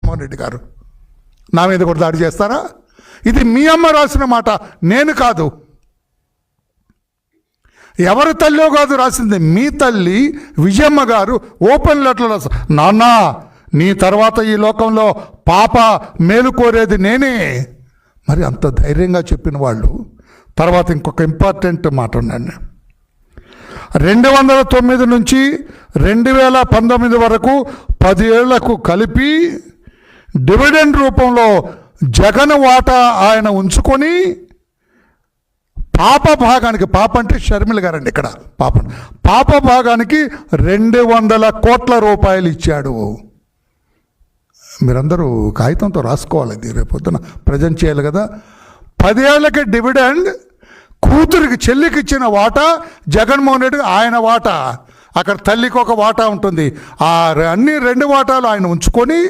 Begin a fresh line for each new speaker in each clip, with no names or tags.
జగన్మోహన్ రెడ్డి గారు. నా మీద కూడా దాడి చేస్తారా? ఇది మీ అమ్మ రాసిన మాట, నేను కాదు. ఎవరి తల్లో కాదు రాసింది, మీ తల్లి విజయమ్మ గారు ఓపెన్ లెటర్లో రాస్తారు, నాన్న నీ తర్వాత ఈ లోకంలో పాప మేలు కోరేది నేనే. మరి అంత ధైర్యంగా చెప్పిన వాళ్ళు తర్వాత ఇంకొక ఇంపార్టెంట్ మాట ఉన్నాను. 2009 నుంచి 2019 వరకు 10 ఏళ్లకు కలిపి డివిడెండ్ రూపంలో జగన్ వాటా ఆయన ఉంచుకొని పాప భాగానికి, పాప అంటే షర్మిల గారండి ఇక్కడ, పాప భాగానికి 200 కోట్ల రూపాయలు ఇచ్చాడు. మీరందరూ కాగితంతో రాసుకోవాలి, ఇది రేపొద్దున ప్రజెంట్ చేయాలి కదా. 10 ఏళ్లకి డివిడెండ్, కూతురికి చెల్లికి ఇచ్చిన వాటా జగన్మోహన్ రెడ్డి ఆయన వాటా, అక్కడ తల్లికి ఒక వాటా ఉంటుంది. ఆ అన్ని 2 వాటాలు ఆయన ఉంచుకొని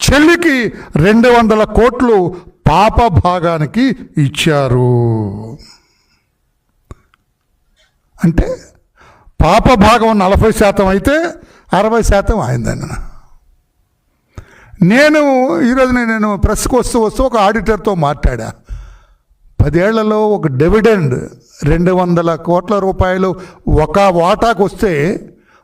చెల్లికి 200 కోట్లు పాప భాగానికి ఇచ్చారు. అంటే పాప భాగం 40% అయితే 60% అయిందన్న. ఈరోజు నేను ప్రెస్కి వస్తూ ఒక ఆడిటర్తో మాట్లాడా. 10 ఏళ్లలో ఒక డివిడెండ్ 200 కోట్ల రూపాయలు ఒక వాటాకు వస్తే,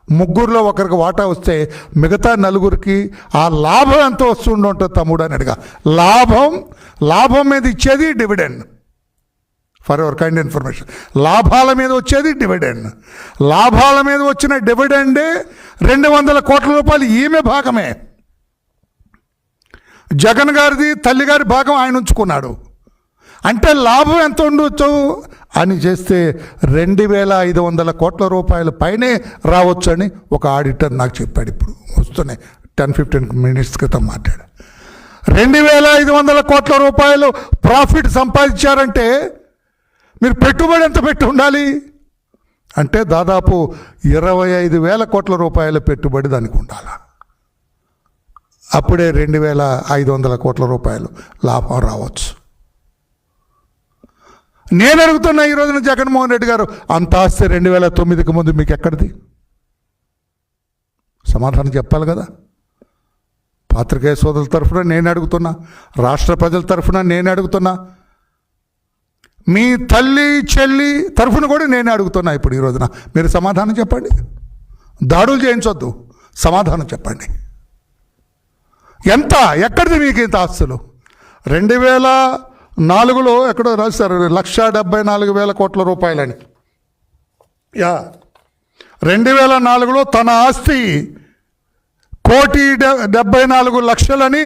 ముగ్గురులో ఒకరికి వాటా వస్తే మిగతా 4గురికి ఆ లాభం ఎంత వస్తుంటుంది తమ్ముడు అని అడిగా. లాభం మీద ఇచ్చేది dividend. For your kind information, లాభాల మీద వచ్చేది డివిడెండ్. లాభాల మీద వచ్చిన డివిడెండే 200 కోట్ల రూపాయలు ఈమె భాగమే. జగన్ గారిది తల్లిగారి భాగం ఆయన ఉంచుకున్నాడు. అంటే లాభం ఎంత ఉండొచ్చు అని చేస్తే 2500 కోట్ల రూపాయల పైనే రావచ్చు అని ఒక ఆడిటర్ నాకు చెప్పాడు. ఇప్పుడు వస్తున్నాయి 10-15 మినిట్స్ క్రితం మాట్లాడా. 2500 కోట్ల రూపాయలు ప్రాఫిట్ సంపాదించారంటే మీరు పెట్టుబడి ఎంత పెట్టి ఉండాలి అంటే దాదాపు 25,000 కోట్ల రూపాయల పెట్టుబడి దానికి ఉండాలి. అప్పుడే 2500 కోట్ల రూపాయలు లాభం రావచ్చు. నేను అడుగుతున్నా ఈ రోజున జగన్మోహన్ రెడ్డి గారు, అంత ఆస్తి 2009కి ముందు మీకు ఎక్కడిది? సమాధానం చెప్పాలి కదా. పాత్రికేయ సోదరుల తరఫున నేను అడుగుతున్నా, రాష్ట్ర ప్రజల తరఫున నేను అడుగుతున్నా, మీ తల్లి చెల్లి తరఫున కూడా నేను అడుగుతున్నా. ఇప్పుడు ఈ రోజున మీరు సమాధానం చెప్పండి. దాడులు చేయించొద్దు, సమాధానం చెప్పండి. ఎక్కడిది మీకు ఇంత ఆస్తులు? 2004లో ఎక్కడో రాశారు 1,74,000 కోట్ల రూపాయలని. 2004లో తన ఆస్తి 1,74,00,000